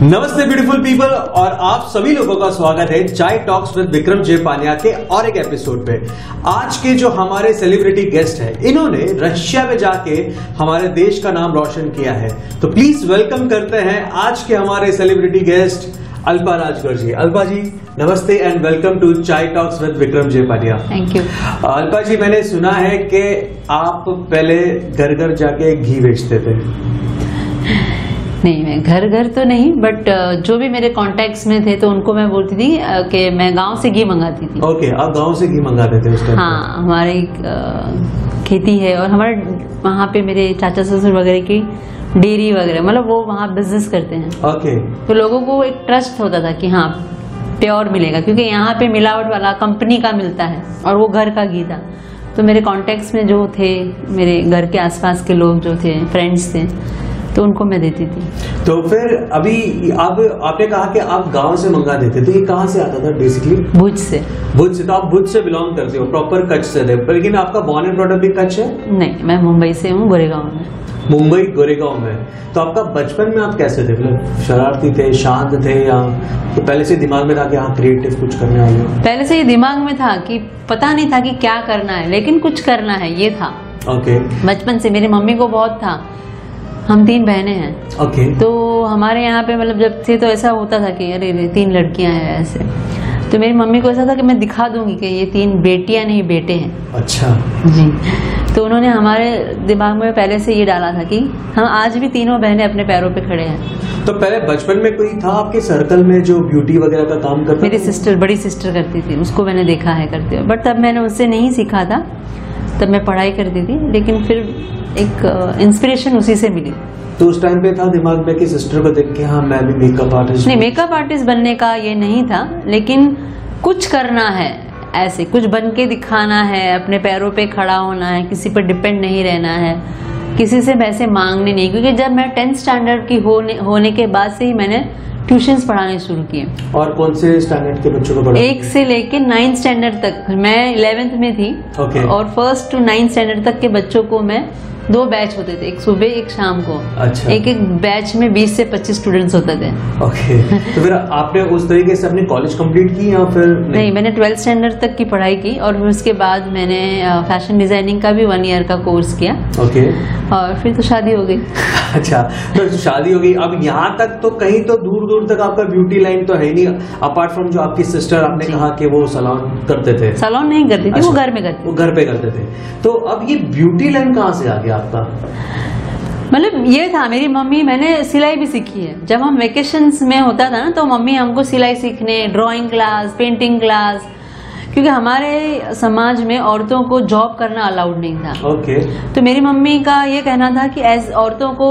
नमस्ते beautiful people और आप सभी लोगों का स्वागत है चाय टॉक्स विद विक्रम जे पानिया के और एक एपिसोड पे। आज के जो हमारे सेलिब्रिटी गेस्ट है, इन्होंने रशिया में जाके हमारे देश का नाम रोशन किया है। तो प्लीज वेलकम करते हैं आज के हमारे सेलिब्रिटी गेस्ट अल्पा राजगर जी। अल्पा जी नमस्ते एंड वेलकम टू चाय टॉक्स विद विक्रम जे पानिया। Thank you. अल्पा जी, मैंने सुना है कि आप पहले घर घर जाके घी बेचते थे। नहीं, मैं घर घर तो नहीं, बट जो भी मेरे कॉन्टेक्ट्स में थे तो उनको मैं बोलती थी कि मैं गांव से घी मंगाती थी। ओके, आप गांव से घी मंगाते थे उस टाइम? हाँ, हमारी खेती है और हमारे वहाँ पे मेरे चाचा ससुर वगैरह की डेयरी वगैरह, मतलब वो वहाँ बिजनेस करते हैं। ओके। तो लोगों को एक ट्रस्ट होता था कि हाँ प्योर मिलेगा, क्योंकि यहाँ पे मिलावट वाला कंपनी का मिलता है और वो घर का घी था। तो मेरे कॉन्टेक्ट्स में जो थे, मेरे घर के आसपास के लोग जो थे, फ्रेंड्स थे, तो उनको मैं देती थी। तो फिर अभी अब आपने कहा कि आप गांव से मंगा देते, तो ये कहाँ से आता था बेसिकली? भुज से। भुज से? तो आप भुज से बिलोंग करते हो, प्रॉपर कच्छ से थे, लेकिन आपका बॉर्न एंड ब्रॉट अप भी कच्छ है? नहीं, मैं मुंबई से हूँ, गोरेगांव में। मुंबई गोरेगांव में। तो आपका बचपन में आप कैसे थे? मतलब शरारती थे, शांत थे, या तो पहले से दिमाग में था कि हाँ क्रिएटिव कुछ करने वाले? पहले से ही दिमाग में था कि पता नहीं था कि क्या करना है, लेकिन कुछ करना है, ये था। ओके। बचपन से मेरी मम्मी को बहुत था। हम 3 बहनें हैं। ओके। तो हमारे यहाँ पे मतलब जब थे तो ऐसा होता था कि अरे 3 लड़कियां हैं ऐसे। तो मेरी मम्मी को ऐसा था कि मैं दिखा दूंगी कि ये 3 बेटियां नहीं बेटे हैं। अच्छा जी। तो उन्होंने हमारे दिमाग में पहले से ये डाला था कि हम आज भी तीनों बहनें अपने पैरों पे खड़े हैं। तो पहले बचपन में कोई था आपके सर्कल में जो ब्यूटी वगैरह का काम करता? मेरी सिस्टर, बड़ी सिस्टर करती थी, उसको मैंने देखा है करते हुए, बट तब मैंने उससे नहीं सीखा था, तब मैं पढ़ाई करती थी। लेकिन फिर एक इंस्पिरेशन उसी से मिली। तो उस टाइम पे था दिमाग में कि सिस्टर को देख के हाँ मैं भी मेकअप आर्टिस्ट? नहीं, मेकअप आर्टिस्ट बनने का ये नहीं था, लेकिन कुछ करना है, ऐसे कुछ बन के दिखाना है, अपने पैरों पे खड़ा होना है, किसी पर डिपेंड नहीं रहना है, किसी से पैसे मांगने नहीं। क्योंकि जब मैं 10th स्टैंडर्ड की होने के बाद से ही मैंने ट्यूशंस पढ़ाने शुरू किए। और कौन से स्टैंडर्ड के बच्चों को पढ़ाते? 1 से लेके 9th स्टैंडर्ड तक। मैं 11th में थी। ओके। और 1st to 9th स्टैंडर्ड तक के बच्चों को मैं 2 बैच होते थे, एक सुबह एक शाम को। अच्छा। एक बैच में 20 से 25 स्टूडेंट्स होते थे। ओके। तो फिर आपने उस तरीके से अपनी कॉलेज कंप्लीट की या फिर नहीं, मैंने 12th स्टैंडर्ड तक की पढ़ाई की और फिर उसके बाद मैंने फैशन डिजाइनिंग का भी 1 ईयर का कोर्स किया। ओके। और फिर तो शादी हो गई। अच्छा, तो शादी हो गई। अब यहाँ तक तो कहीं तो दूर दूर तक आपका ब्यूटी लाइन तो है नहीं, अपार्ट फ्रॉम जो आपकी सिस्टर आपने कहा कि वो सैलून करते थे। सैलून नहीं करती थी। अच्छा, वो घर में करती थी। वो घर पे करते थे। तो अब ये ब्यूटी लाइन कहाँ से आ गया आपका? मतलब ये था, मेरी मम्मी, मैंने सिलाई भी सीखी है। जब हम वेकेशंस में होता था ना, तो मम्मी हमको सिलाई सीखने, ड्राइंग क्लास, पेंटिंग क्लास, क्योंकि हमारे समाज में औरतों को जॉब करना अलाउड नहीं था। ओके। तो मेरी मम्मी का ये कहना था कि औरतों को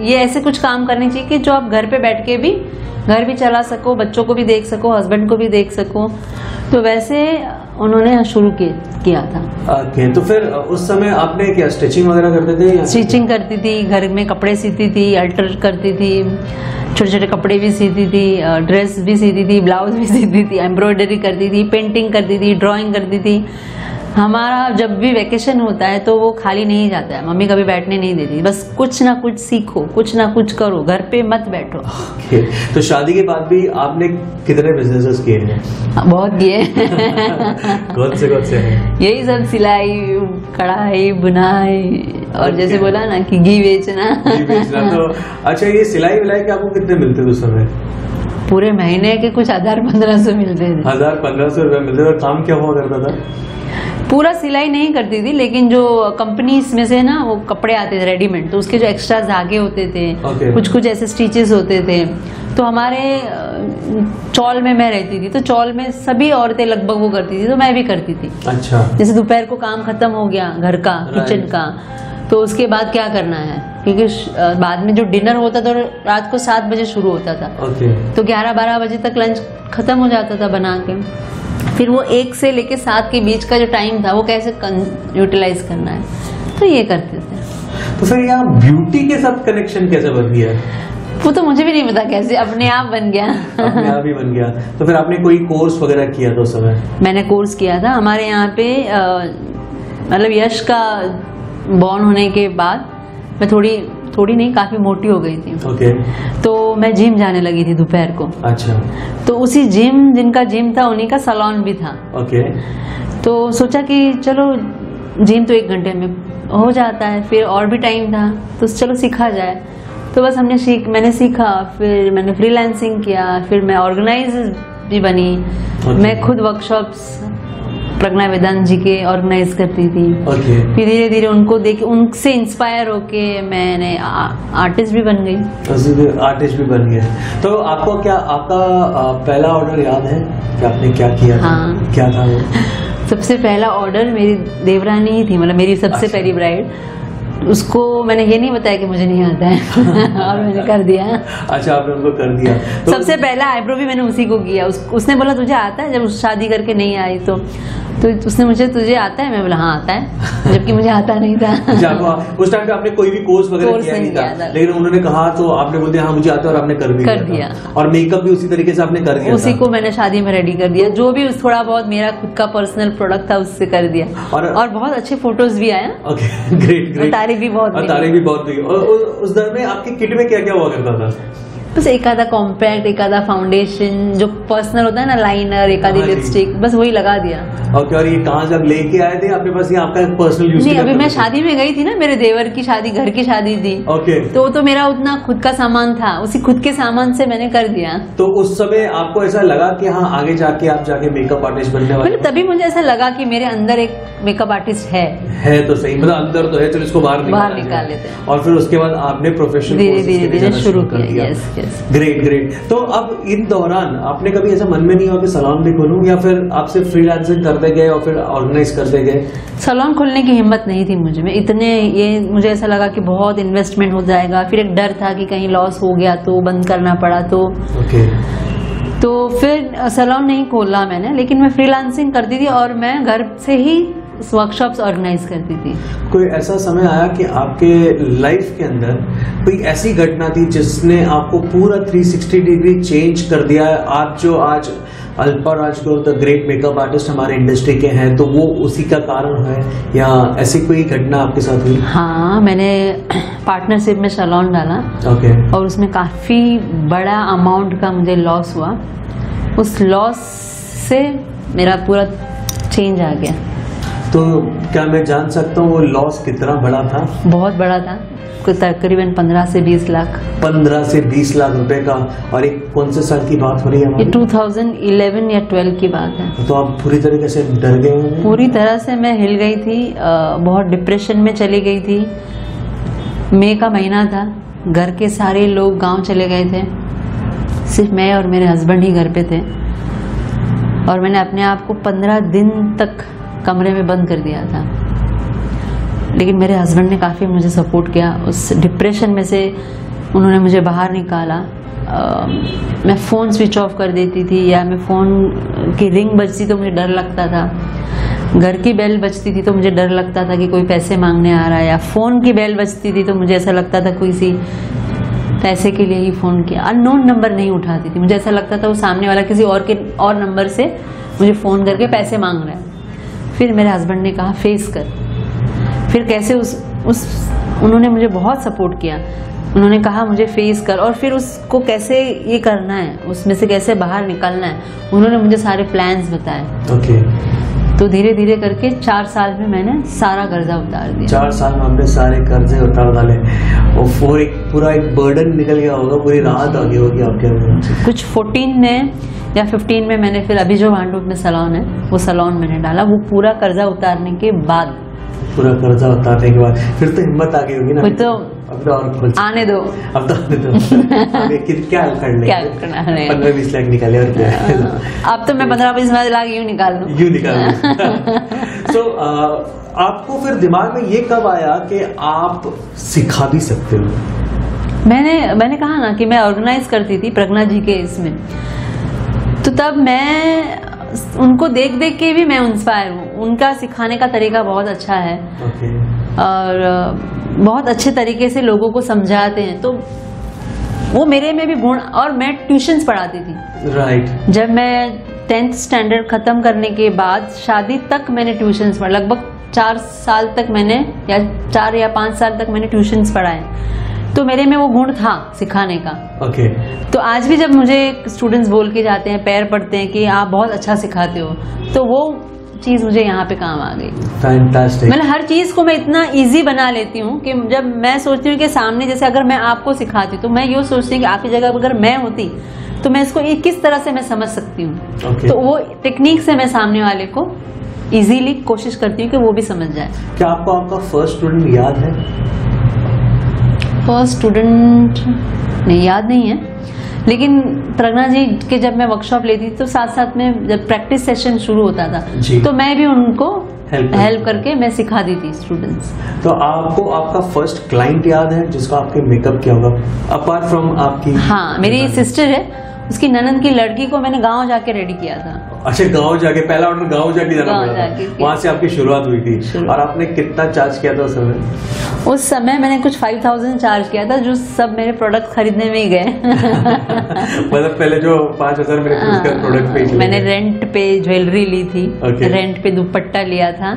ये ऐसे कुछ काम करने चाहिए कि जो आप घर पे बैठ के भी घर भी चला सको, बच्चों को भी देख सको, हस्बैंड को भी देख सको। तो वैसे उन्होंने शुरू किया था। ओके। तो फिर उस समय आपने क्या स्टिचिंग वगैरह करते थे? स्टिचिंग करती थी, घर में कपड़े सीती थी, अल्टर करती थी, छोटे छोटे कपड़े भी सीती थी, ड्रेस भी सीती थी, ब्लाउज भी सीती थी, एम्ब्रॉयडरी करती थी, पेंटिंग करती थी, ड्राइंग करती थी। हमारा जब भी वेकेशन होता है तो वो खाली नहीं जाता है, मम्मी कभी बैठने नहीं देती, बस कुछ ना कुछ सीखो, कुछ ना कुछ करो, घर पे मत बैठो। ओके। तो शादी के बाद भी आपने कितने बिजनेसेस किए हैं? बहुत किए। कौन से हैं? यही सब, सिलाई, कढ़ाई, बुनाई, और जैसे बोला ना कि घी बेचना। घी बेचना। तो अच्छा, ये सिलाई विलाई के आपको कितने मिलते थे उस समय? पूरे महीने के कुछ 1000-1500 मिलते थे। 1000-1500 रुपए मिलते थे। काम क्या हुआ करता था? पूरा सिलाई नहीं करती थी, लेकिन जो कंपनीज में से ना वो कपड़े आते थे रेडीमेड, तो उसके जो एक्स्ट्रा धागे होते थे, कुछ ऐसे स्टिचेस होते थे। तो हमारे चौल में मैं रहती थी, तो चौल में सभी औरतें लगभग वो करती थी, तो मैं भी करती थी। अच्छा। जैसे दोपहर को काम खत्म हो गया घर का, किचन का, तो उसके बाद क्या करना है, क्योंकि बाद में जो डिनर होता था रात को 7 बजे शुरू होता था। तो 11-12 बजे तक लंच खत्म हो जाता था बना के। फिर वो 1 से लेके 7 के बीच का जो टाइम था वो कैसे यूटिलाइज करना है, तो ये करते थे। तो फिर यहाँ ब्यूटी के साथ कनेक्शन कैसे बन गया? वो तो मुझे भी नहीं पता कैसे, अपने आप बन गया। अपने आप ही बन गया। तो फिर आपने कोई कोर्स वगैरह किया था उस समय? मैंने कोर्स किया था हमारे यहाँ पे, मतलब यश का बॉर्न होने के बाद मैं थोड़ी थोड़ी नहीं, काफी मोटी हो गई थी। ओके। तो मैं जिम जाने लगी थी दोपहर को। अच्छा। तो उसी जिम, जिनका जिम था उन्हीं का सैलून भी था। ओके। तो सोचा कि चलो जिम तो 1 घंटे में हो जाता है, फिर और भी टाइम था तो चलो सीखा जाए। तो बस मैंने सीखा, फिर मैंने फ्रीलांसिंग किया, फिर मैं ऑर्गेनाइजर भी बनी। मैं खुद वर्कशॉप्स प्रज्ञा वेदांत जी के ऑर्गेनाइज करती थी। फिर धीरे धीरे उनको देख, उनसे इंस्पायर होके मैंने आर्टिस्ट भी बन गई। आर्टिस्ट भी बन गए। तो आपको क्या, आपका पहला ऑर्डर याद है कि आपने क्या किया था? हाँ। क्या था वो? सबसे पहला ऑर्डर मेरी देवरानी ही थी, मतलब मेरी सबसे पहली ब्राइड। उसको मैंने ये नहीं बताया कि मुझे नहीं आता है और मैंने कर दिया। अच्छा, आपने उनको कर दिया। तो सबसे पहला आईब्रो भी मैंने उसी को किया। उसने बोला तुझे आता है, जब शादी करके नहीं आई तो उसने मुझे, तुझे आता है? मैं बोला हाँ आता है, जबकि मुझे आता नहीं था। उस टाइम पे आपने कोई भी कोर्स वगैरह किया नहीं था, लेकिन उन्होंने कहा तो आपने बोल दिया हाँ मुझे आता है, और आपने कर दिया। और मेकअप भी उसी तरीके से आपने कर दिया, उसी को मैंने शादी में रेडी कर दिया। जो भी थोड़ा बहुत मेरा खुद का पर्सनल प्रोडक्ट था उससे कर दिया, और बहुत अच्छे फोटोज भी आए। Okay, great. तारीफ भी बहुत हुई। और उस दौर में आपकी किट में क्या क्या हुआ करता था? बस एक आधा कॉम्पैक्ट, एक आधा फाउंडेशन जो पर्सनल होता है ना, लाइनर, एक आधी लिपस्टिक, बस वही लगा दिया। ओके। और ये कहाँ जब लेके आए थे आपके पास, ये आपका पर्सनल यूज? नहीं, अभी मैं शादी में गई थी ना, मेरे देवर की शादी, घर की शादी थी। ओके। तो मेरा उतना खुद का सामान था, उसी खुद के सामान से मैंने कर दिया। तो उस समय आपको ऐसा लगा कि हाँ आगे जाके आप जाके मेकअप आर्टिस्ट बनने वाले? तभी मुझे ऐसा लगा कि मेरे अंदर एक मेकअप आर्टिस्ट है तो सही, मतलब अंदर तो है, चलो इसको बाहर निकाल लेते हैं। और फिर उसके बाद आपने प्रोफेशनल धीरे शुरू कर दिया। ग्रेट। तो अब इन दौरान आपने कभी ऐसा मन में नहीं हुआ कि सैलून भी खोलूं, या फिर आपसे फ्रीलांसिंग करते गए और फिर ऑर्गेनाइज करते गए? सैलून खोलने की हिम्मत नहीं थी मुझे में, मुझे ऐसा लगा कि बहुत इन्वेस्टमेंट हो जाएगा। फिर एक डर था कि कहीं लॉस हो गया तो बंद करना पड़ा तो। ओके। तो फिर सैलून नहीं खोला मैंने, लेकिन मैं फ्रीलांसिंग करती थी और मैं घर से ही वर्कशॉप्स ऑर्गेनाइज करती थी। कोई ऐसा समय आया कि आपके लाइफ के अंदर कोई ऐसी घटना थी जिसने आपको पूरा 360 डिग्री चेंज कर दिया है? आप जो आज Alpa Rajgaur the great makeup artist हमारे इंडस्ट्री के हैं, तो वो उसी का कारण है, या ऐसी कोई घटना आपके साथ हुई? हाँ, मैंने पार्टनरशिप में सैलून डाला। ओके। और उसमें काफी बड़ा अमाउंट का मुझे लॉस हुआ। उस लॉस से मेरा पूरा चेंज आ गया। तो क्या मैं जान सकता हूँ वो लॉस कितना बड़ा था? बहुत बड़ा था, तकरीबन 15 से 20 लाख। 15 से 20 लाख रुपए का। और एक कौन से साल की बात हो रही है? ये 2011 या 12 की बात है। तो आप पूरी तरीके से डर गए होंगे? पूरी तरह से मैं हिल गई थी, बहुत डिप्रेशन में चली गई थी। मई का महीना था, घर के सारे लोग गांव चले गए थे, सिर्फ मैं और मेरे हस्बैंड ही घर पे थे। और मैंने अपने आप को 15 दिन तक कमरे में बंद कर दिया था, लेकिन मेरे हस्बैंड ने काफ़ी मुझे सपोर्ट किया। उस डिप्रेशन में से उन्होंने मुझे बाहर निकाला। मैं फ़ोन स्विच ऑफ कर देती थी, या मैं फ़ोन की रिंग बजती तो मुझे डर लगता था, घर की बेल बजती थी तो मुझे डर लगता था कि कोई पैसे मांगने आ रहा है, या फ़ोन की बेल बजती थी तो मुझे ऐसा लगता था कोई सी पैसे के लिए ही फ़ोन किया। अननोन नंबर नहीं उठाती थी, मुझे ऐसा लगता था वो सामने वाला किसी और नंबर से मुझे फ़ोन करके पैसे मांग रहा है। फिर मेरे हस्बैंड ने कहा फेस कर। फिर कैसे उन्होंने मुझे बहुत सपोर्ट किया। उन्होंने कहा मुझे फेस कर, और फिर उसको कैसे ये करना है, उसमें से कैसे बाहर निकलना है, उन्होंने मुझे सारे प्लान्स बताए। ओके। तो धीरे धीरे करके 4 साल में मैंने सारा कर्जा उतार दिया। 4 साल में हमने सारे कर्जे उतार डाले, और पूरा एक बर्डन निकल गया होगा, पूरी राहत आ गई होगी आपके अंदर। कुछ 14 में या 15 में मैंने फिर अभी जो भांडुप में सैलून है वो सैलून मैंने डाला। वो पूरा कर्जा उतारने के बाद, पूरा कर्जा उतारने के बाद फिर तो हिम्मत आ गई होगी ना? तो अब तो और आने दो, अब तो आने दो। क्या कर लेंगे? क्या करना है? 15-20 लाख निकाले और क्या? अब तो मैं 15-20 लाख यूं निकाल लूं। So, आपको फिर दिमाग में ये कब आया कि आप सिखा भी सकते हो? मैंने कहा ना कि मैं ऑर्गेनाइज करती थी प्रज्ञा जी के इसमें, तो तब मैं उनको देख देख के भी मैं इंस्पायर हूँ। उनका सिखाने का तरीका बहुत अच्छा है। Okay. और बहुत अच्छे तरीके से लोगों को समझाते हैं, तो वो मेरे में भी गुण। और मैं ट्यूशन्स पढ़ाती थी। राइट। जब मैं 10th स्टैंडर्ड खत्म करने के बाद शादी तक मैंने ट्यूशन्स पढ़ा। लगभग 4 साल तक मैंने, या 4 या 5 साल तक मैंने ट्यूशन्स पढ़ाए। तो मेरे में वो गुण था सिखाने का। ओके। तो आज भी जब मुझे स्टूडेंट्स बोल के जाते हैं, पैर पड़ते हैं कि आप बहुत अच्छा सिखाते हो, तो वो चीज मुझे यहाँ पे काम आ गई। फैंटास्टिक। मतलब हर चीज को मैं इतना इजी बना लेती हूँ कि जब मैं सोचती हूँ कि सामने, जैसे अगर मैं आपको सिखाती तो मैं ये सोचती हूँ कि आपकी जगह अगर मैं होती तो मैं इसको किस तरह से मैं समझ सकती हूँ। Okay. तो वो टेक्निक से मैं सामने वाले को इजीली कोशिश करती हूँ कि वो भी समझ जाए। क्या आपको आपका फर्स्ट स्टूडेंट याद है? फर्स्ट स्टूडेंट नहीं, याद नहीं है, लेकिन प्रज्ञा जी के जब मैं वर्कशॉप लेती थी तो साथ साथ में जब प्रैक्टिस सेशन शुरू होता था तो मैं भी उनको हेल्प करके मैं सिखा दी थी स्टूडेंट्स। तो आपको आपका फर्स्ट क्लाइंट याद है जिसको आपके मेकअप किया होगा अपार्ट फ्रॉम आपकी? हाँ, मेरी सिस्टर है, उसकी ननद की लड़की को मैंने गांव जाके रेडी किया था। अच्छा, गांव जाके, पहला ऑर्डर गांव जाके जाना पड़ा था, वहां से आपकी शुरुआत हुई थी। और आपने कितना चार्ज किया था उस समय? उस समय मैंने कुछ 5000 चार्ज किया था, जो सब मेरे प्रोडक्ट खरीदने में ही गए। मतलब पहले जो 5000 मेरे प्रोडक्ट पे मैंने रेंट पे ज्वेलरी ली थी, रेंट पे दुपट्टा लिया था,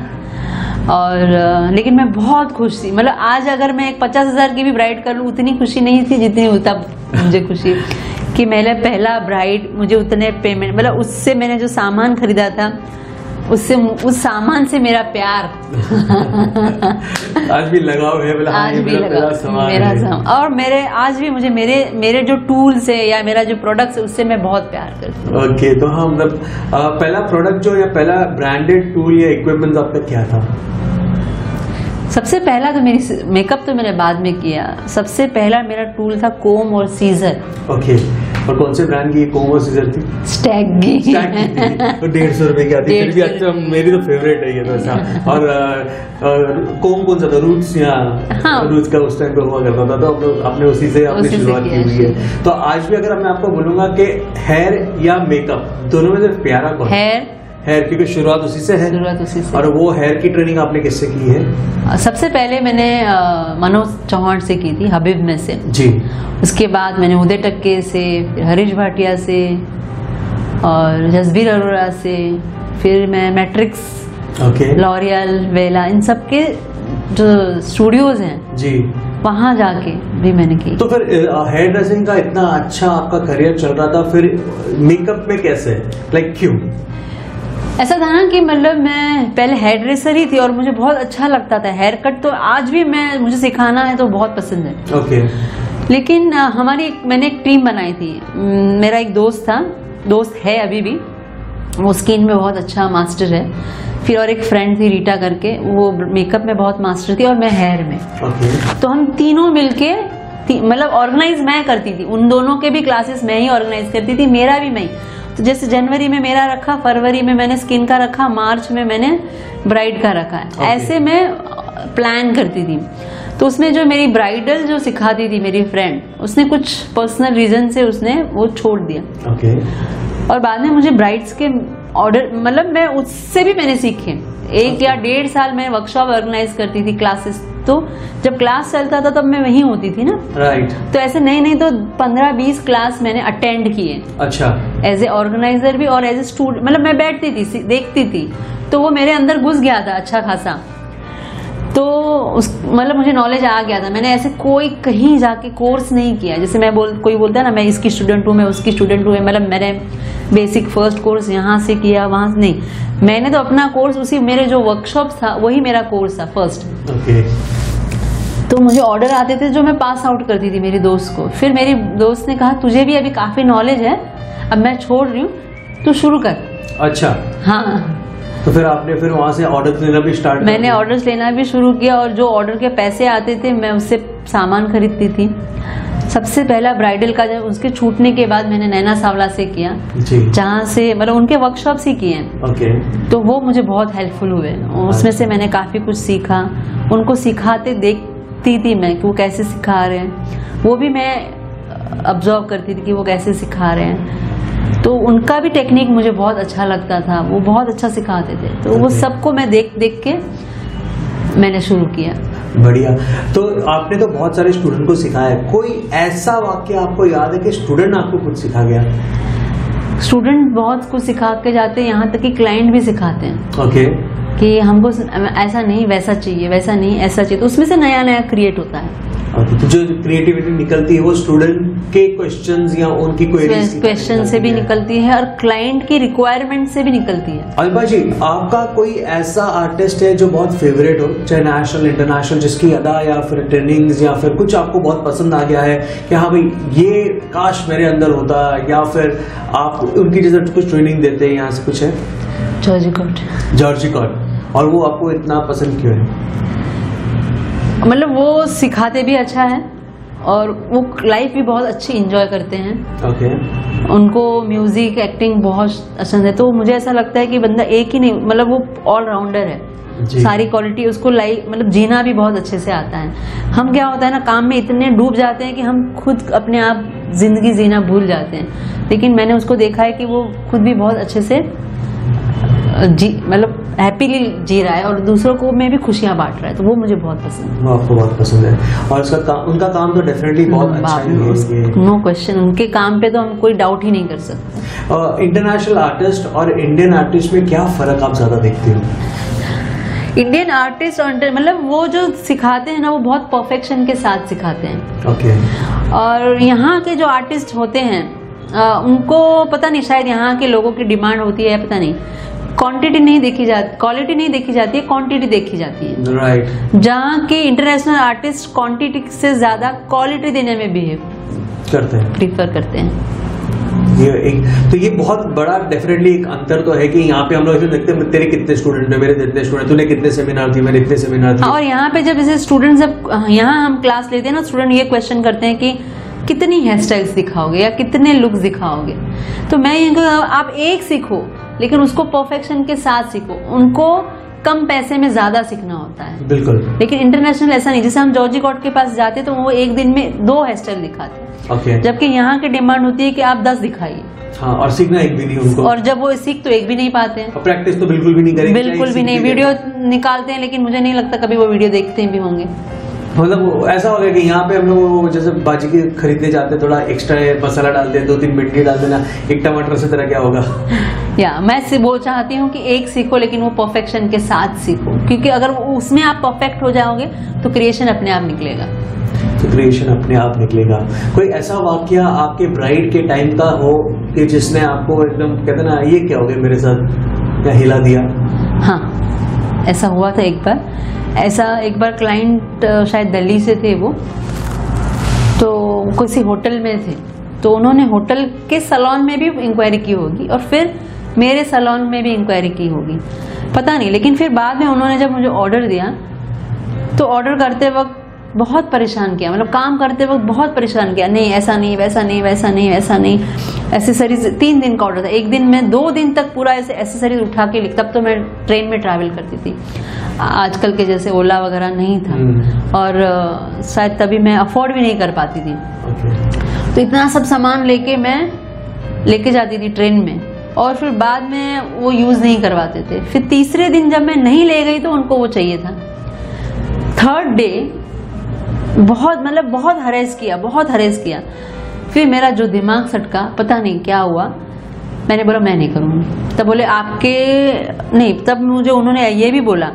और लेकिन मैं बहुत खुश थी। मतलब आज अगर मैं एक 50,000 की भी ब्राइड कर लूं उतनी खुशी नहीं थी जितनी तब मुझे खुशी कि मेरा पहला ब्राइड, मुझे उतने पेमेंट, मतलब उससे मैंने जो सामान खरीदा था उससे, उस सामान से मेरा प्यार आज भी लगाव है। आज भी लगाव मेरा सामान, और मेरे आज भी मुझे मेरे जो टूल्स है या मेरा जो प्रोडक्ट्स है उससे मैं बहुत प्यार करती हूँ। ओके, तो हाँ, मतलब पहला प्रोडक्ट जो या पहला ब्रांडेड टूल या इक्विपमेंट आपका क्या था? सबसे पहला तो मेरी मेकअप तो मैंने बाद में किया, सबसे पहला मेरा टूल था कोम और सीजर। ओके, और कौन से ब्रांड की कोम और सीजर थी? स्टैग की। तो 150 रुपए की आती है, फिर भी अच्छा, मेरी तो फेवरेट है ये तो ऐसा। और कोम कौन सा था? रूट्स या रूट्स का उस टाइम पे हुआ करता था, तो आपने उसी से अपनी शुरुआत की हुई है। तो आज भी अगर मैं आपको बोलूंगा कि हेयर या मेकअप दोनों में से प्यारा कौन? हेयर, क्योंकि शुरुआत उसी से है। शुरुआत उसी से। और वो हेयर की ट्रेनिंग आपने किससे की है? सबसे पहले मैंने मनोज चौहान से की थी, हबीब में से जी। उसके बाद मैंने उदय टक्के से, फिर हरीश भाटिया से, और जसबीर अरोड़ा से, फिर मैं मैट्रिक्स, लॉरियल, वेला, इन सब के जो स्टूडियोज हैं जी, वहां जाके भी मैंने की। तो फिर हेयर ड्रेसिंग का इतना अच्छा आपका करियर चल रहा था, फिर मेकअप में कैसे, लाइक क्यों? ऐसा था ना कि मतलब मैं पहले हेयर ड्रेसर ही थी और मुझे बहुत अच्छा लगता था हेयर कट, तो आज भी मुझे सिखाना है तो बहुत पसंद है। ओके। लेकिन मैंने एक टीम बनाई थी। मेरा एक दोस्त है अभी भी, वो स्किन में बहुत अच्छा मास्टर है। फिर और एक फ्रेंड थी रीटा करके, वो मेकअप में बहुत मास्टर थी और मैं हेयर में। तो हम तीनों मिलके मतलब ऑर्गेनाइज मैं करती थी, उन दोनों के भी क्लासेस मैं ही ऑर्गेनाइज करती थी, मेरा भी मैं। तो जैसे जनवरी में मेरा रखा, फरवरी में मैंने स्किन का रखा, मार्च में मैंने ब्राइड का रखा है। ऐसे मैं प्लान करती थी। तो उसमें जो मेरी ब्राइडल जो सिखाती थी मेरी फ्रेंड, उसने कुछ पर्सनल रीजन से उसने वो छोड़ दिया। और बाद में मुझे ब्राइड्स के ऑर्डर, मतलब मैं उससे भी मैंने सीखे। 1 या 1.5 साल मैं वर्कशॉप ऑर्गेनाइज करती थी, क्लासेस। तो जब क्लास चलता था तब मैं वहीं होती थी ना, राइट। तो ऐसे नहीं तो 15-20 क्लास मैंने अटेंड किए। अच्छा। एज ए ऑर्गेनाइजर भी और एज ए स्टूडेंट, मतलब मैं बैठती थी, देखती थी, तो वो मेरे अंदर घुस गया था अच्छा खासा। तो मतलब मुझे नॉलेज आ गया था। मैंने ऐसे कोई कहीं जाके कोर्स नहीं किया, जैसे कोई बोलता है ना मैं इसकी स्टूडेंट हूँ, मैं उसकी स्टूडेंट हूँ, मतलब मैंने बेसिक फर्स्ट कोर्स यहाँ से किया, वहां से नहीं। मैंने तो अपना कोर्स उसी मेरे जो वर्कशॉप था वही मेरा कोर्स था फर्स्ट। तो मुझे ऑर्डर आते थे जो मैं पास आउट करती थी मेरी दोस्त को। फिर मेरी दोस्त ने कहा तुझे भी अभी काफी नॉलेज है, अब मैं छोड़ रही हूँ, तू शुरू कर। अच्छा। हाँ। तो फिर आपने फिर वहां से ऑर्डर लेना भी स्टार्ट? मैंने ऑर्डर्स लेना भी शुरू किया, और जो ऑर्डर के पैसे आते थे मैं उससे सामान खरीदती थी। सबसे पहला ब्राइडल का जब उसके छूटने के बाद मैंने नैना सावला से किया, जहाँ से मतलब उनके वर्कशॉप्स ही किए हैं। तो वो मुझे बहुत हेल्पफुल हुए, उसमें से मैंने काफी कुछ सीखा। उनको सिखाते देखती थी मैं कि वो कैसे सिखा रहे हैं, वो भी मैं ऑब्जर्व करती थी कि वो कैसे सिखा रहे हैं। तो उनका भी टेक्निक मुझे बहुत अच्छा लगता था, वो बहुत अच्छा सिखाते थे। तो वो सबको मैं देख के मैंने शुरू किया। बढ़िया। तो आपने तो बहुत सारे स्टूडेंट को सिखाया है, कोई ऐसा वाक्य आपको याद है कि स्टूडेंट आपको कुछ सिखा गया? स्टूडेंट बहुत कुछ सिखा के जाते हैं, यहाँ तक कि क्लाइंट भी सिखाते हैं। ओके। कि हमको ऐसा नहीं वैसा चाहिए, वैसा नहीं ऐसा चाहिए, तो उसमें से नया नया क्रिएट होता है। तो जो क्रिएटिविटी निकलती है वो स्टूडेंट के क्वेश्चंस या उनकी क्वेश्चन से भी निकलती है और क्लाइंट की रिक्वायरमेंट से भी निकलती है। अलबा जी, आपका कोई ऐसा आर्टिस्ट है जो बहुत फेवरेट हो, चाहे नेशनल इंटरनेशनल, जिसकी अदा या फिर ट्रेनिंग्स या फिर कुछ आपको बहुत पसंद आ गया है कि हाँ भाई ये काश मेरे अंदर होता, या फिर आप उनकी जैसे कुछ ट्रेनिंग देते हैं, यहाँ से कुछ है? जॉर्जी कॉट। और वो आपको इतना पसंद क्यों है? मतलब वो सिखाते भी अच्छा है और वो लाइफ भी बहुत अच्छी एंजॉय करते हैं। ओके। उनको म्यूजिक एक्टिंग बहुत पसंद है, तो मुझे ऐसा लगता है कि बंदा एक ही नहीं, मतलब वो ऑलराउंडर है, सारी क्वालिटी उसको लाइफ मतलब जीना भी बहुत अच्छे से आता है। हम क्या होता है ना, काम में इतने डूब जाते हैं कि हम खुद अपने आप जिंदगी जीना भूल जाते हैं, लेकिन मैंने उसको देखा है कि वो खुद भी बहुत अच्छे से मतलब हैप्पीली जी रहा है और दूसरों को में भी खुशियां बांट रहा है, तो वो मुझे बहुत पसंद है। वो आपको बहुत पसंद है और उनका काम तो डेफिनेटली बहुत अच्छा ही है, नो क्वेश्चन। उनके काम पे तो हम कोई डाउट ही नहीं कर सकते। इंटरनेशनल आर्टिस्ट और इंडियन आर्टिस्ट में क्या फर्क आप ज्यादा देखते हो? इंडियन आर्टिस्ट और मतलब वो जो सिखाते हैं ना, वो बहुत परफेक्शन के साथ सिखाते हैं। ओके। और यहाँ के जो आर्टिस्ट होते हैं उनको पता नहीं, शायद यहाँ के लोगों की डिमांड होती है, पता नहीं, क्वांटिटी नहीं देखी जाती, क्वालिटी नहीं देखी जाती है, क्वांटिटी देखी जाती है। राइट। जहाँ के इंटरनेशनल आर्टिस्ट क्वांटिटी से ज्यादा क्वालिटी देने में बिहेव करते हैं, प्रीफर करते हैं। तो ये बहुत बड़ा डेफिनेटली एक अंतर तो है कि यहाँ पे हम लोग देखते हैं तेरे कितने स्टूडेंट है, मेरे कितने स्टूडेंट, तूने कितने सेमिनार थी, मेरे इतने सेमिनार थी। और यहाँ पे जब जैसे स्टूडेंट जब यहाँ हम क्लास लेते हैं ना, स्टूडेंट ये क्वेश्चन करते हैं कि कितनी हेयर स्टाइल्स दिखाओगे या कितने लुक्स दिखाओगे, तो मैं ये कहूँगा आप एक सीखो लेकिन उसको परफेक्शन के साथ सीखो। उनको कम पैसे में ज्यादा सीखना होता है, बिल्कुल। लेकिन इंटरनेशनल ऐसा नहीं। जैसे हम जॉर्जी कॉट के पास जाते तो वो एक दिन में 2 हेयर स्टाइल दिखाते हैं, okay। जबकि यहाँ की डिमांड होती है कि आप 10 दिखाइए। हाँ, और सीखना एक भी नहीं उनको। और जब वो सीख तो एक भी नहीं पाते हैं, प्रैक्टिस तो बिल्कुल भी नहीं करेंगे, बिल्कुल भी नहीं। वीडियो निकालते हैं लेकिन मुझे नहीं लगता कभी वो वीडियो देखते भी होंगे। मतलब ऐसा हो गया कि यहाँ पे हम लोग जैसे बाजी के खरीदने जाते हैं, थोड़ा एक्स्ट्रा मसाला डालते हैं, 2-3 भिंडी डाल देना, एक टमाटर से तरह क्या होगा। या मैं वो चाहती हूँ कि एक सीखो लेकिन वो परफेक्शन के साथ सीखो, क्योंकि अगर उसमें आप परफेक्ट हो जाओगे तो क्रिएशन अपने आप निकलेगा। तो क्रिएशन अपने आप निकलेगा। कोई ऐसा वाकया आपके ब्राइड के टाइम का हो कि जिसने आपको एकदम कहते ना ये क्या हो गया मेरे साथ, या हिला दिया? हाँ, ऐसा हुआ था एक बार क्लाइंट शायद दिल्ली से थे वो, तो किसी होटल में थे, तो उन्होंने होटल के सैलून में भी इंक्वायरी की होगी और फिर मेरे सैलून में भी इंक्वायरी की होगी, पता नहीं। लेकिन फिर बाद में उन्होंने जब मुझे ऑर्डर दिया तो ऑर्डर करते वक्त बहुत परेशान किया, मतलब काम करते वक्त बहुत परेशान किया, नहीं ऐसा नहीं, वैसा नहीं, वैसा नहीं, वैसा नहीं। एसेसरीज 3 दिन का ऑर्डर था, एक दिन में 2 दिन तक पूरा ऐसे एसेसरीज उठा के तब तो मैं ट्रेन में ट्रैवल करती थी, आजकल के जैसे ओला वगैरह नहीं था, और शायद तभी मैं अफोर्ड भी नहीं कर पाती थी। तो इतना सब सामान लेके जाती थी ट्रेन में, और फिर बाद में वो यूज नहीं करवाते थे। फिर तीसरे दिन जब मैं नहीं ले गई तो उनको वो चाहिए था। थर्ड डे बहुत हरेस किया। फिर मेरा जो दिमाग सटका, पता नहीं क्या हुआ, मैंने बोला मैं नहीं करूंगी। तब बोले आपके नहीं, तब मुझे उन्होंने ये भी बोला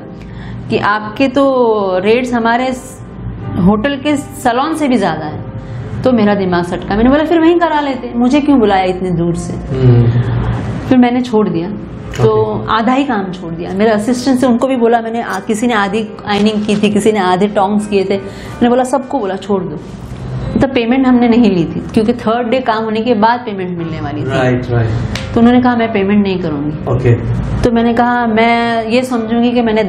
कि आपके तो रेट्स हमारे होटल के सैलून से भी ज्यादा है। तो मेरा दिमाग सटका, मैंने बोला फिर वहीं करा लेते, मुझे क्यों बुलाया इतने दूर से। फिर मैंने छोड़ दिया, तो आधा ही काम छोड़ दिया। मेरे असिस्टेंट से उनको भी बोला, मैंने किसी ने आधी आइनिंग की थी, किसी ने आधे टोंग्स किए थे, मैंने बोला सबको बोला छोड़ दो। तब पेमेंट हमने नहीं ली थी क्योंकि थर्ड डे काम होने के बाद पेमेंट मिलने वाली थी। राइट। तो उन्होंने कहा मैं पेमेंट नहीं करूंगी। ओके। तो मैंने कहा मैं ये समझूंगी कि मैंने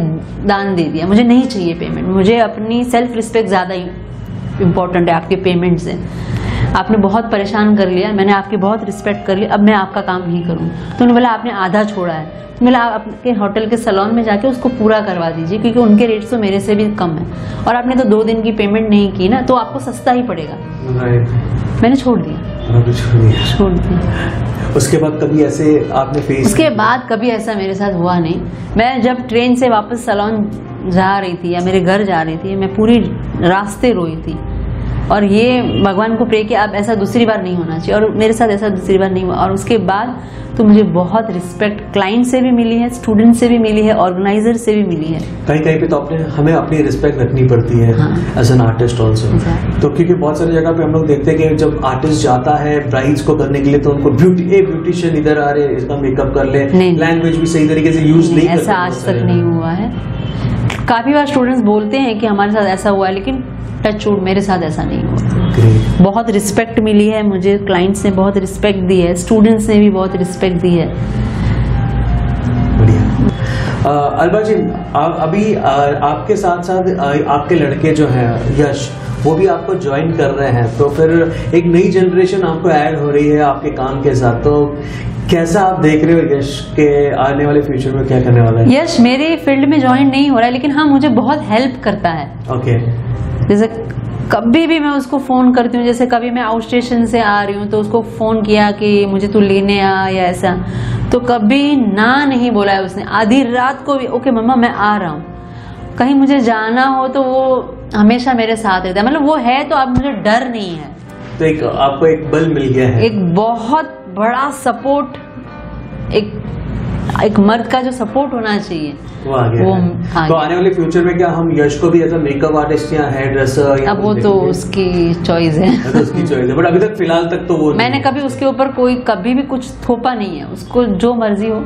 दान दे दिया, मुझे नहीं चाहिए पेमेंट, मुझे अपनी सेल्फ रिस्पेक्ट ज्यादा इम्पोर्टेंट है आपके पेमेंट से। आपने बहुत परेशान कर लिया, मैंने आपकी बहुत रिस्पेक्ट कर ली, अब मैं आपका काम नहीं करूँ। तो उन्होंने बोला आपने आधा छोड़ा है, तो बोला आप अपने होटल के सैलून में जाके उसको पूरा करवा दीजिए क्योंकि उनके रेट्स तो मेरे से भी कम है, और आपने तो 2 दिन की पेमेंट नहीं की ना, तो आपको सस्ता ही पड़ेगा। मैंने छोड़ दिया। उसके बाद कभी ऐसे आपने फेस? उसके बाद कभी ऐसा मेरे साथ हुआ नहीं। मैं जब ट्रेन से वापस सैलून जा रही थी या मेरे घर जा रही थी, मैं पूरी रास्ते रोई थी और ये भगवान को प्रे कि अब ऐसा दूसरी बार नहीं होना चाहिए, और मेरे साथ ऐसा दूसरी बार नहीं हुआ। और उसके बाद तो मुझे बहुत रिस्पेक्ट क्लाइंट से भी मिली है, स्टूडेंट से भी मिली है, ऑर्गेनाइजर से भी मिली है। कहीं कहीं पे तो हमें अपनी रिस्पेक्ट रखनी पड़ती है एज एन आर्टिस्ट ऑल्सो। तो क्योंकि बहुत सारी जगह पे हम लोग देखते हैं कि जब आर्टिस्ट जाता है ब्राइड्स को करने के लिए तो उनको ब्यूटिशियन इधर आ रहे, इसका मेकअप कर ले, लैंग्वेज भी सही तरीके से यूज नहीं करते। ऐसा आज तक नहीं हुआ है। काफी बार स्टूडेंट्स बोलते हैं कि हमारे साथ ऐसा हुआ है, लेकिन टच वुड मेरे साथ ऐसा नहीं हुआ। बहुत रिस्पेक्ट मिली है मुझे, क्लाइंट्स ने बहुत रिस्पेक्ट दी है, स्टूडेंट्स ने भी बहुत रिस्पेक्ट दी है। बढ़िया। अलबा जी, अभी आपके साथ साथ आपके लड़के जो हैं यश, वो भी आपको ज्वाइन कर रहे हैं, तो फिर एक नई जनरेशन आपको ऐड हो रही है आपके काम के साथ। तो कैसा आप देख रहे हो यश के आने वाले फ्यूचर में क्या करने वाला है? यश मेरे फील्ड में ज्वाइन नहीं हो रहा है, लेकिन हाँ मुझे बहुत हेल्प करता है। ओके। जैसे कभी भी मैं उसको फोन करती हूँ, जैसे कभी मैं आउट स्टेशन से आ रही हूँ तो उसको फोन किया कि मुझे तू लेने आ या ऐसा, तो कभी ना नहीं बोला है उसने। आधी रात को भी ओके मम्मा मैं आ रहा हूँ। कहीं मुझे जाना हो तो वो हमेशा मेरे साथ रहता है, मतलब वो है तो अब मुझे डर नहीं है। तो एक आपको एक बल मिल गया है, एक बहुत बड़ा सपोर्ट, एक मर्द का जो सपोर्ट होना चाहिए वो आ गया। तो आने वाले फ्यूचर में क्या हम यश को भी एज अ मेकअप आर्टिस्ट या हेयर ड्रेसर, अब वो तो उसकी चॉइस है। तो उसकी चॉइस है, बट अभी तक फिलहाल तक तो वो मैंने कभी उसके ऊपर कभी भी कुछ थोपा नहीं है। उसको जो मर्जी हो,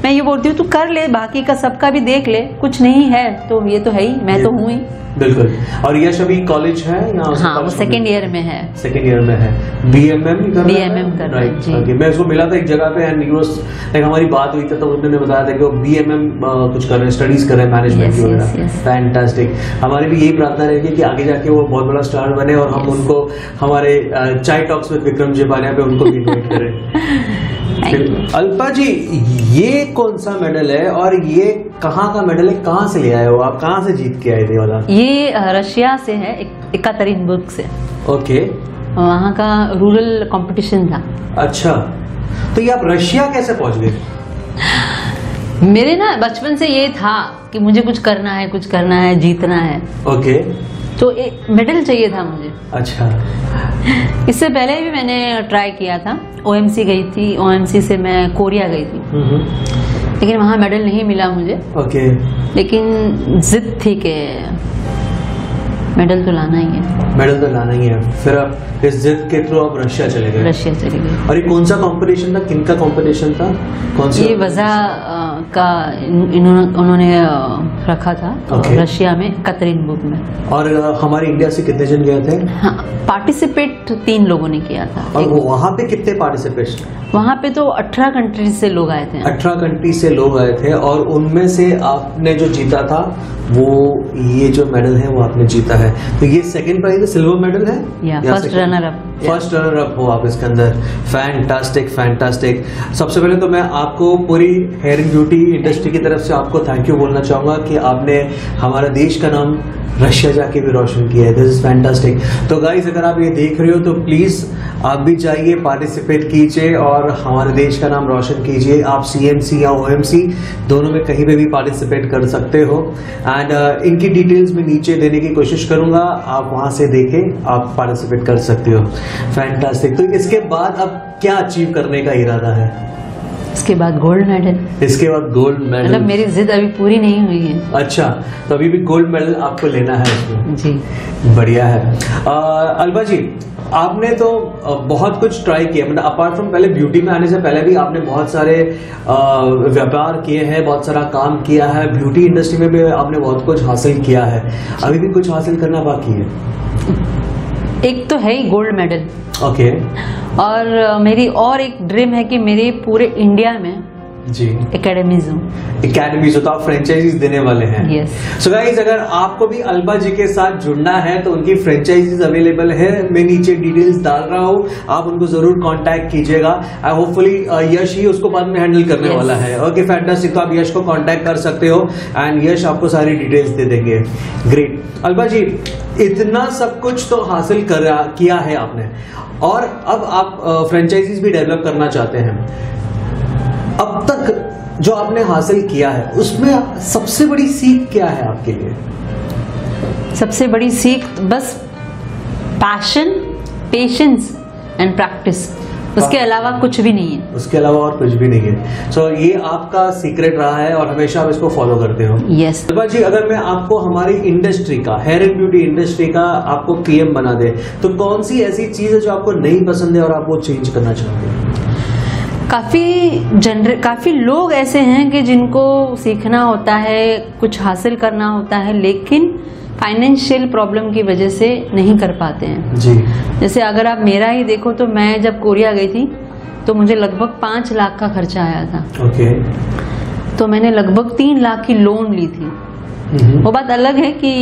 मैं ये बोलती हूँ तू कर ले, बाकी का सबका भी देख ले, कुछ नहीं है तो ये तो है ही, मैं तो हूँ ही। बिल्कुल। और यश अभी कॉलेज है या? हाँ, वो सेकेंड ईयर में है। सेकेंड ईयर में है, BMM कर रहा है जी। मैं उसको मिला था एक जगह पे एंड हमारी बात हुई थी तो उन्होंने बताया था कि वो BMM कुछ कर रहे हैं, स्टडीज कर रहे हैं मैनेजमेंट की वगैरह। फैंटास्टिक। हमारी भी यही प्रार्थना रहेगी कि आगे जाके वो बहुत बड़ा स्टार बने और हम उनको हमारे चाय टॉक्स विद विक्रम जेपानिया पे उनको भी इनवाइट करें। अल्पा जी, ये कौन सा मेडल है और ये कहाँ का मेडल है, कहाँ से ले आए हो आप, कहाँ से जीत के आए थे वाला? ये रशिया से है, एकaterinburg से। ओके। वहाँ का रूरल कंपटीशन था। अच्छा, तो ये आप रशिया कैसे पहुँच गए? मेरे ना बचपन से ये था कि मुझे कुछ करना है, जीतना है। ओके। तो एक मेडल चाहिए था मुझे। अच्छा। इससे पहले भी मैंने ट्राई किया था, OMC गई थी, OMC से मैं कोरिया गई थी, लेकिन वहाँ मेडल नहीं मिला मुझे। ओके। लेकिन जिद थी कि मेडल तो लाना ही है। मेडल तो लाना ही है। फिर आप इस जिद के थ्रू आप रशिया चले गए? रशिया चले गए। और ये कौन सा कंपटीशन था, किनका कंपटीशन था, कौन सा? ये वज़ा का उन्होंने रखा था। रशिया में एकaterinburg में। और हमारे इंडिया से कितने जन गए थे? हाँ, पार्टिसिपेट 3 लोगों ने किया था। और वहाँ पे कितने पार्टिसिपेट? वहाँ पे तो 18 कंट्रीज से लोग आए थे। 18 कंट्री से लोग आए थे और उनमें से आपने जो जीता था वो ये जो मेडल है वो आपने जीता है। तो ये सेकंड प्राइज है, सिल्वर मेडल है या first runner up? First runner up हो आप इसके अंदर। Fantastic, fantastic. सबसे पहले तो मैं आपको पूरी हेयर एंड ब्यूटी इंडस्ट्री की तरफ से आपको थैंक यू बोलना चाहूंगा कि आपने हमारा देश का नाम रशिया जाके भी रोशन किया है। This is fantastic. तो गाइस, अगर आप ये देख रहे हो तो प्लीज आप भी जाइए, पार्टिसिपेट कीजिए और हमारे देश का नाम रोशन कीजिए। आप CMC या OMC दोनों में कहीं पे भी पार्टिसिपेट कर सकते हो एंड इनकी डिटेल्स में नीचे देने की कोशिश करूंगा, आप वहां से देके आप पार्टिसिपेट कर सकते हो। फैंटास्टिक। तो इसके बाद अब क्या अचीव करने का इरादा है? इसके बाद गोल्ड मेडल। इसके बाद गोल्ड मेडल? मतलब मेरी जिद अभी पूरी नहीं हुई है। अच्छा, तो अभी भी गोल्ड मेडल आपको लेना है इसमें? जी। बढ़िया है। अल्बा जी, आपने तो बहुत कुछ ट्राई किया, मतलब अपार्ट फ्रॉम पहले ब्यूटी में आने से पहले भी आपने बहुत सारे व्यापार किए हैं, बहुत सारा काम किया है, ब्यूटी इंडस्ट्री में भी आपने बहुत कुछ हासिल किया है। अभी भी कुछ हासिल करना बाकी है? एक तो है ही गोल्ड मेडल। ओके। और मेरी और एक ड्रीम है कि मेरे पूरे इंडिया में जी एकेडमीज हो, तो आप फ्रेंचाइजीज देने वाले हैं। यस। सो गाइस, अगर आपको भी अल्बा जी के साथ जुड़ना है तो उनकी फ्रेंचाइजीज अवेलेबल है, मैं नीचे डिटेल्स डाल रहा हूँ, आप उनको जरूर कांटेक्ट कीजिएगा। होपफुली यश ही उसको बाद में हैंडल करने वाला है। Okay, fantastic. तो आप यश को कांटेक्ट कर सकते हो एंड यश आपको सारी डिटेल्स दे देंगे। ग्रेट। अल्बा जी, इतना सब कुछ तो हासिल किया है आपने और अब आप फ्रेंचाइजीज भी डेवलप करना चाहते हैं। अब तक जो आपने हासिल किया है उसमें सबसे बड़ी सीख क्या है आपके लिए? सबसे बड़ी सीख बस पैशन, पेशेंस एंड प्रैक्टिस, उसके अलावा कुछ भी नहीं है। उसके अलावा और कुछ भी नहीं है। सो ये आपका सीक्रेट रहा है और हमेशा आप इसको फॉलो करते हो। यस। अल्पा जी, अगर मैं आपको हमारी इंडस्ट्री का, हेयर एंड ब्यूटी इंडस्ट्री का आपको पीएम बना दे, तो कौन सी ऐसी चीज है जो आपको नहीं पसंद है और आप वो चेंज करना चाहते हैं? काफी लोग ऐसे हैं कि जिनको सीखना होता है, कुछ हासिल करना होता है, लेकिन फाइनेंशियल प्रॉब्लम की वजह से नहीं कर पाते हैं जी। जैसे अगर आप मेरा ही देखो तो मैं जब कोरिया गई थी तो मुझे लगभग 5 लाख का खर्चा आया था। ओके। तो मैंने लगभग 3 लाख की लोन ली थी। वो बात अलग है कि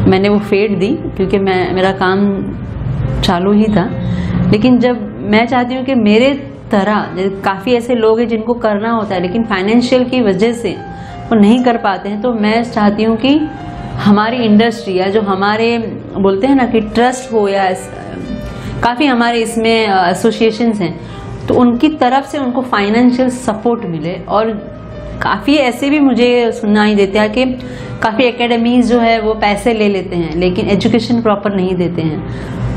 मैंने वो फेड दी क्योंकि मेरा काम चालू ही था, लेकिन जब मैं चाहती हूँ कि मेरे तरह काफी ऐसे लोग हैं जिनको करना होता है लेकिन फाइनेंशियल की वजह से वो नहीं कर पाते हैं, तो मैं चाहती हूँ कि हमारी इंडस्ट्री या जो हमारे बोलते हैं ना कि ट्रस्ट हो या काफी हमारे इसमें एसोसिएशंस हैं, तो उनकी तरफ से उनको फाइनेंशियल सपोर्ट मिले। और काफी ऐसे भी मुझे सुनाई देता है कि काफी एकेडमीज जो है वो पैसे ले लेते हैं लेकिन एजुकेशन प्रॉपर नहीं देते हैं,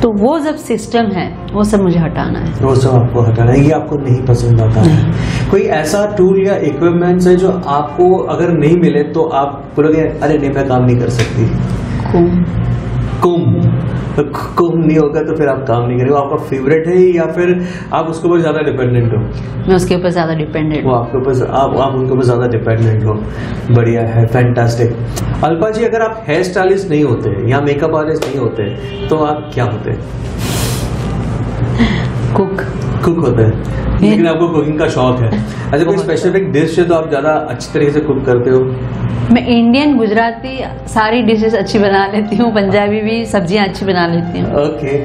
तो वो जब सिस्टम है वो सब मुझे हटाना है। वो सब आपको हटाना है, ये आपको नहीं पसंद आता है। कोई ऐसा टूल या इक्विपमेंट्स है जो आपको अगर नहीं मिले तो आप बोलोगे अरे नहीं मैं काम नहीं कर सकती? कुम नहीं होगा तो फिर आप काम नहीं करेंगे। आपका फेवरेट है या फिर आप उसके ऊपर ज्यादा डिपेंडेंट हो? मैं उसके ऊपर ज्यादा डिपेंडेंट हूँ। आपके ऊपर आप उनके ऊपर ज्यादा डिपेंडेंट हो। बढ़िया है, फैंटास्टिक। अल्पा जी, अगर आप हेयर स्टाइलिस्ट नहीं होते या मेकअप आर्टिस्ट नहीं होते तो आप क्या होते? कुक होते हैं, लेकिन आपको कुकिंग का शौक है। अच्छा, कोई स्पेसिफिक डिश है तो आप ज्यादा अच्छी तरीके से कुक करते हो? मैं इंडियन, गुजराती सारी डिशेस अच्छी बना लेती हूँ, पंजाबी भी सब्जियां अच्छी बना लेती हूँ। ओके।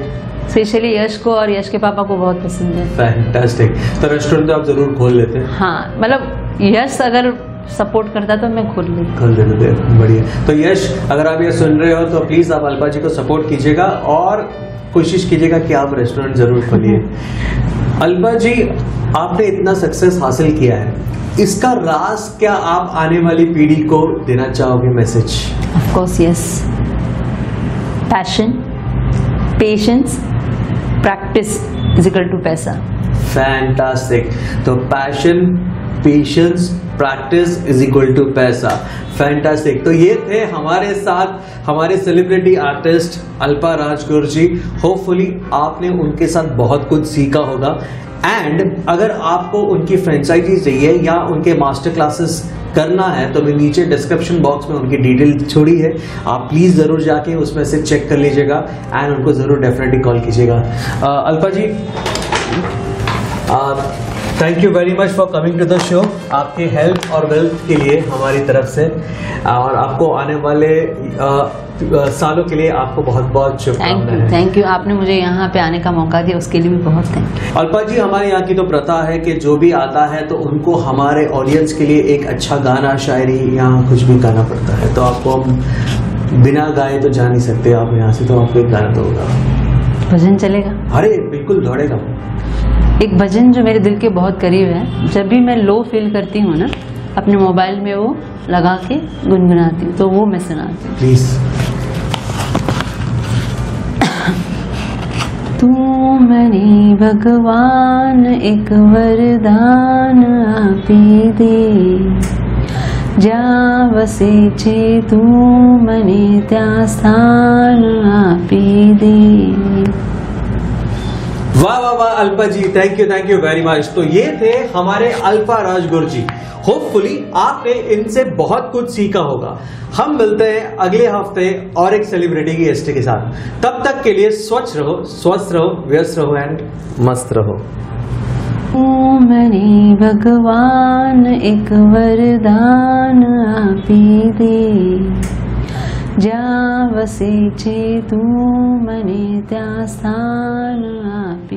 स्पेशली यश को और यश के पापा को बहुत पसंद है। फैंटास्टिक। तो रेस्टोरेंट तो आप जरूर खोल लेते हैं? हाँ, मतलब यश अगर सपोर्ट करता तो मैं खोल लेते। बढ़िया। तो यश, अगर आप ये सुन रहे हो तो प्लीज आप अल्पा जी को सपोर्ट कीजिएगा और कोशिश कीजिएगा कि आप रेस्टोरेंट जरूर खोलिए। अल्पा जी, आपने इतना सक्सेस हासिल किया है, इसका राज क्या आप आने वाली पीढ़ी को देना चाहोगे message? Of course yes, passion, patience, practice is equal to पैसा। फैंटास्टिक। तो passion, patience, practice is equal to पैसा। फैंटास्टिक। तो ये थे हमारे साथ हमारे celebrity artist Alpa Rajguru ji. Hopefully आपने उनके साथ बहुत कुछ सीखा होगा एंड अगर आपको उनकी फ्रेंचाइजी चाहिए या उनके मास्टर क्लासेस करना है तो मैं नीचे डिस्क्रिप्शन बॉक्स में उनकी डिटेल छोड़ी है, आप प्लीज जरूर जाके उसमें से चेक कर लीजिएगा एंड उनको जरूर डेफिनेटली कॉल कीजिएगा। Alpa ji, thank you very much for coming to the show. आपकी हेल्थ और वेल्थ के लिए हमारी तरफ से और आपको आने वाले सालों के लिए आपको बहुत बहुत शुभकामनाएं। थैंक यू, आपने मुझे यहाँ पे आने का मौका दिया उसके लिए भी बहुत थैंक यू। अल्पा जी, हमारे यहाँ की तो प्रथा है कि जो भी आता है तो उनको हमारे ऑडियंस के लिए एक अच्छा गाना, शायरी या कुछ भी गाना पड़ता है, तो आपको हम बिना गाए तो जा नहीं सकते आप यहाँ से, तो आपको एक गाना तो होगा। भजन चलेगा? अरे बिल्कुल, दौड़ेगा। एक भजन जो मेरे दिल के बहुत करीब है, जब भी मैं लो फील करती हूँ ना, अपने मोबाइल में वो लगा के गुनगुनाती हूँ, तो वो मैं सुनाती हूँ। प्लीज। तू मनी भगवान एक वरदान आपी दे, ज्या वसे छे तू मने त्या स्थान आपी दे। वाह वाह वाह Alpa ji, thank you very much. तो ये थे हमारे अल्पा राजगुरु जी। होपफुली आपने इनसे बहुत कुछ सीखा होगा। हम मिलते हैं अगले हफ्ते और एक सेलिब्रिटी की गेस्ट के साथ। तब तक के लिए स्वच्छ रहो, स्वस्थ रहो, व्यस्त रहो एंड मस्त रहो। मनी भगवान एक वरदान आपी दे, ज्या वसे छे तू मने त्या स्थान आपी